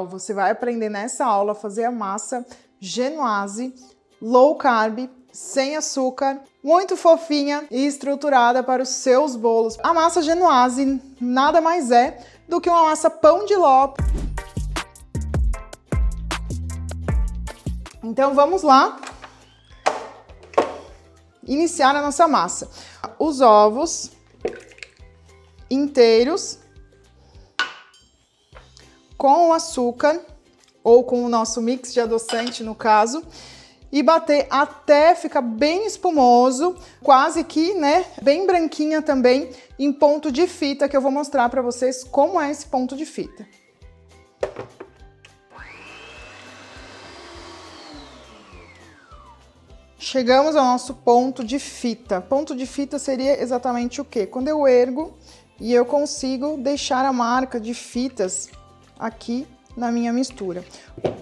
Você vai aprender nessa aula a fazer a massa genoise low carb, sem açúcar, muito fofinha e estruturada para os seus bolos. A massa genoise nada mais é do que uma massa pão de ló. Então vamos lá iniciar a nossa massa. Os ovos inteiros com o açúcar, ou com o nosso mix de adoçante no caso, e bater até ficar bem espumoso, quase que, né, bem branquinha também, em ponto de fita, que eu vou mostrar para vocês como é esse ponto de fita. Chegamos ao nosso ponto de fita. Ponto de fita seria exatamente o quê? Quando eu ergo e eu consigo deixar a marca de fitas aqui na minha mistura.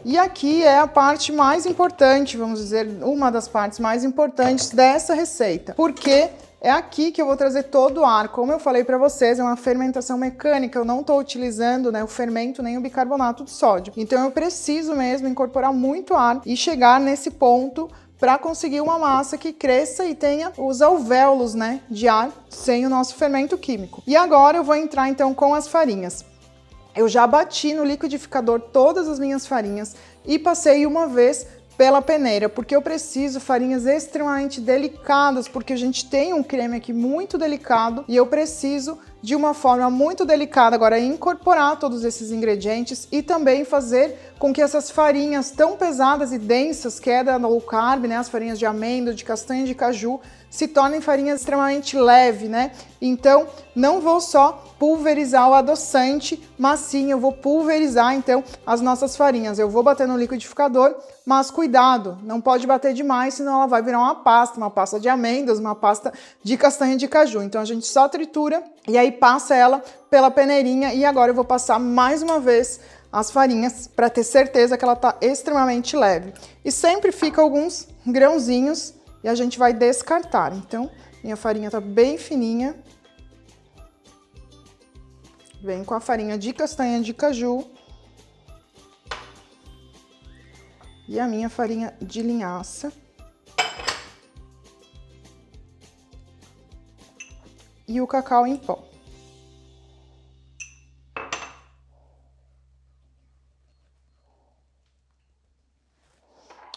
E aqui é a parte mais importante, vamos dizer, uma das partes mais importantes dessa receita, porque é aqui que eu vou trazer todo o ar. Como eu falei para vocês, é uma fermentação mecânica, eu não estou utilizando, né, o fermento nem o bicarbonato de sódio. Então eu preciso mesmo incorporar muito ar e chegar nesse ponto para conseguir uma massa que cresça e tenha os alvéolos, né, de ar sem o nosso fermento químico. E agora eu vou entrar então com as farinhas. Eu já bati no liquidificador todas as minhas farinhas e passei uma vez pela peneira, porque eu preciso farinhas extremamente delicadas, porque a gente tem um creme aqui muito delicado e eu preciso de uma forma muito delicada agora incorporar todos esses ingredientes e também fazer com que essas farinhas tão pesadas e densas, que é da low carb, né, as farinhas de amêndoa, de castanha de caju, se tornem farinhas extremamente leves, né? Então, não vou só pulverizar o adoçante, mas sim eu vou pulverizar, então, as nossas farinhas. Eu vou bater no liquidificador, mas cuidado, não pode bater demais, senão ela vai virar uma pasta de amêndoas, uma pasta de castanha de caju. Então, a gente só tritura e aí passa ela pela peneirinha e agora eu vou passar mais uma vez as farinhas para ter certeza que ela tá extremamente leve. E sempre fica alguns grãozinhos e a gente vai descartar. Então, minha farinha tá bem fininha. Vem com a farinha de castanha de caju. E a minha farinha de linhaça. E o cacau em pó.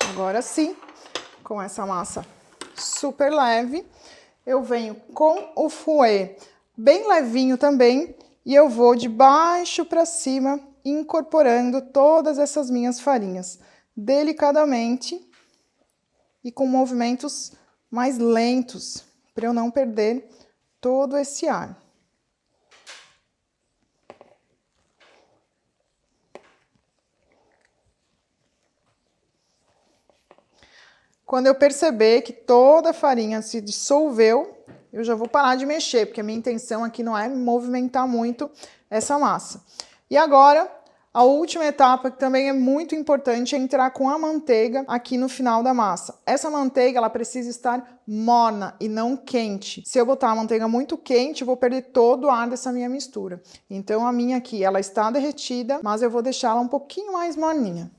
Agora sim, com essa massa super leve, eu venho com o fouet bem levinho também e eu vou de baixo para cima incorporando todas essas minhas farinhas delicadamente e com movimentos mais lentos para eu não perder todo esse ar. Quando eu perceber que toda a farinha se dissolveu, eu já vou parar de mexer, porque a minha intenção aqui não é movimentar muito essa massa. E agora, a última etapa, que também é muito importante, é entrar com a manteiga aqui no final da massa. Essa manteiga, ela precisa estar morna e não quente. Se eu botar a manteiga muito quente, eu vou perder todo o ar dessa minha mistura. Então, a minha aqui, ela está derretida, mas eu vou deixar ela um pouquinho mais morninha.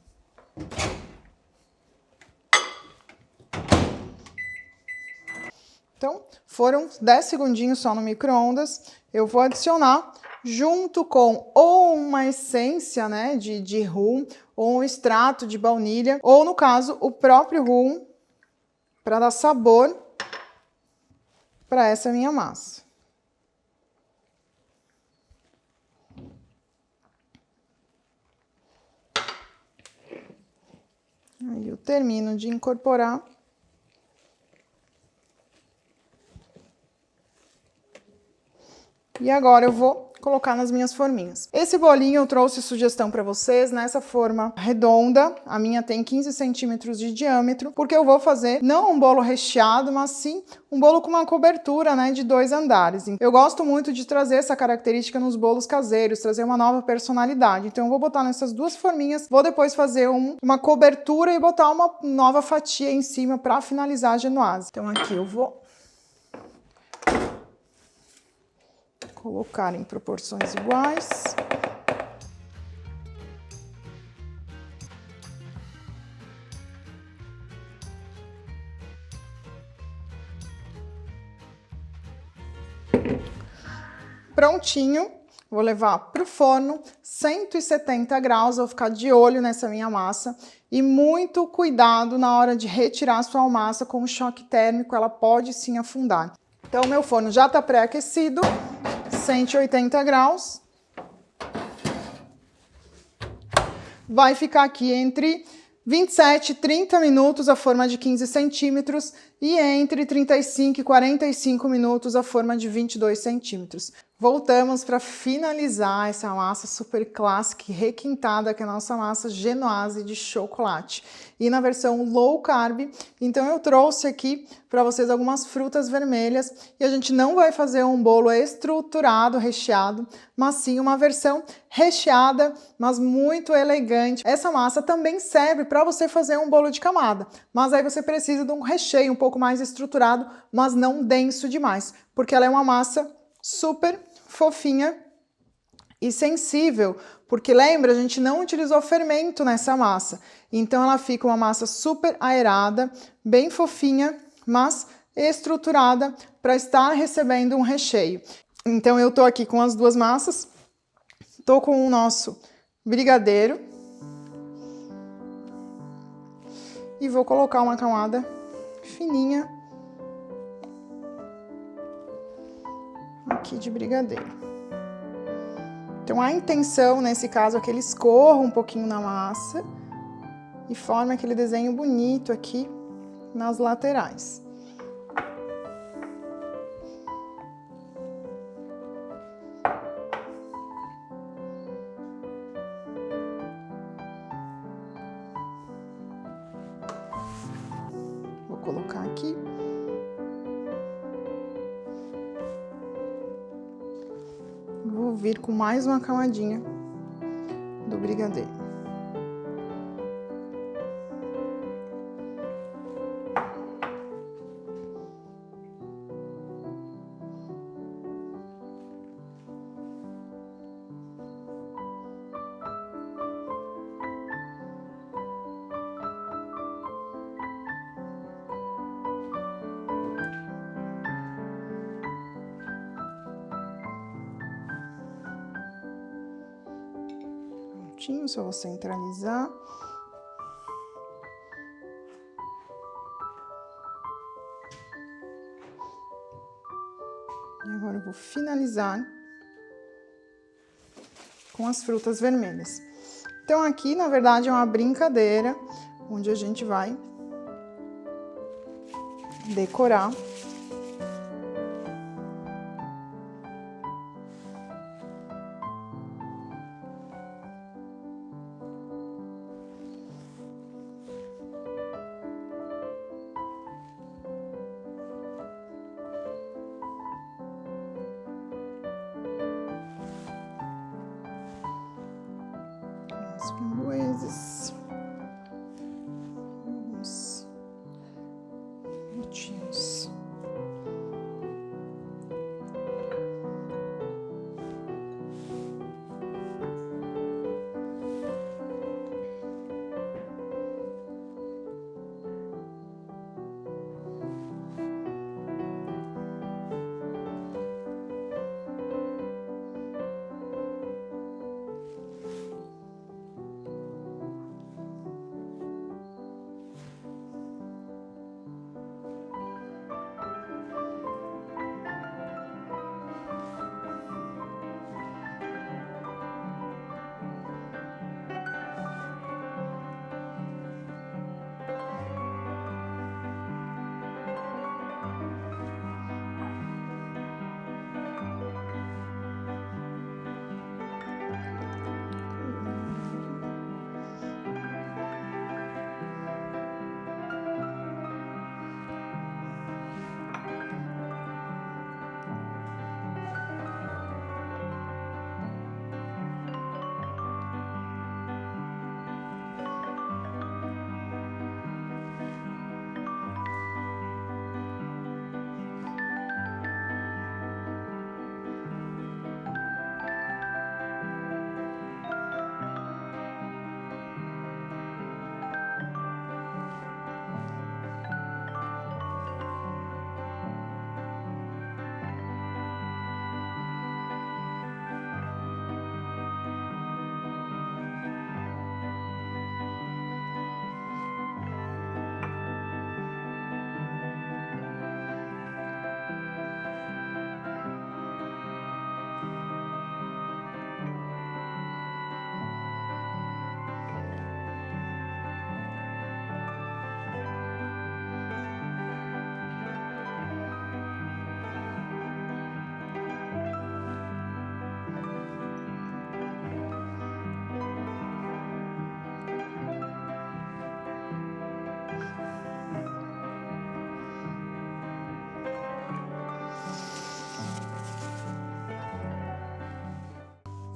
Então, foram 10 segundinhos só no micro-ondas. Eu vou adicionar junto com ou uma essência, né, de rum, ou um extrato de baunilha, ou no caso, o próprio rum, para dar sabor para essa minha massa. Aí eu termino de incorporar. E agora eu vou colocar nas minhas forminhas. Esse bolinho eu trouxe sugestão para vocês nessa forma redonda. A minha tem 15 centímetros de diâmetro, porque eu vou fazer não um bolo recheado, mas sim um bolo com uma cobertura, né, de 2 andares. Eu gosto muito de trazer essa característica nos bolos caseiros, trazer uma nova personalidade. Então eu vou botar nessas duas forminhas, vou depois fazer uma cobertura e botar uma nova fatia em cima para finalizar a genoise. Então aqui eu vou colocar em proporções iguais. Prontinho, vou levar para o forno, 170 graus, vou ficar de olho nessa minha massa e muito cuidado na hora de retirar a sua massa com o choque térmico, ela pode sim afundar. Então, meu forno já está pré-aquecido, 180 graus. Vai ficar aqui entre 27 e 30 minutos a forma de 15 centímetros e entre 35 e 45 minutos a forma de 22 centímetros. Voltamos para finalizar essa massa super clássica e requintada, que é a nossa massa genoise de chocolate. E na versão low carb, então eu trouxe aqui para vocês algumas frutas vermelhas e a gente não vai fazer um bolo estruturado, recheado, mas sim uma versão recheada, mas muito elegante. Essa massa também serve para você fazer um bolo de camada, mas aí você precisa de um recheio um pouco mais estruturado, mas não denso demais, porque ela é uma massa super fofinha e sensível, porque lembra, a gente não utilizou fermento nessa massa, então ela fica uma massa super aerada, bem fofinha, mas estruturada para estar recebendo um recheio. Então eu tô aqui com as duas massas, tô com o nosso brigadeiro e vou colocar uma camada fininha aqui de brigadeiro. Então, a intenção, nesse caso, é que ele escorra um pouquinho na massa e forme aquele desenho bonito aqui nas laterais. Vou colocar aqui. Vou vir com mais uma camadinha do brigadeiro. Só vou centralizar. E agora eu vou finalizar com as frutas vermelhas. Então aqui, na verdade, é uma brincadeira onde a gente vai decorar. As framboesas, alguns frutinhos.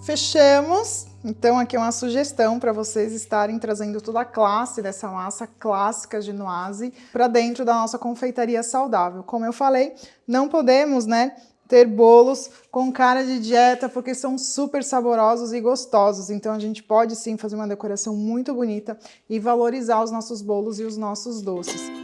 Fechamos. Então aqui é uma sugestão para vocês estarem trazendo toda a classe dessa massa clássica genoise para dentro da nossa confeitaria saudável. Como eu falei, não podemos, né, ter bolos com cara de dieta porque são super saborosos e gostosos. Então a gente pode sim fazer uma decoração muito bonita e valorizar os nossos bolos e os nossos doces.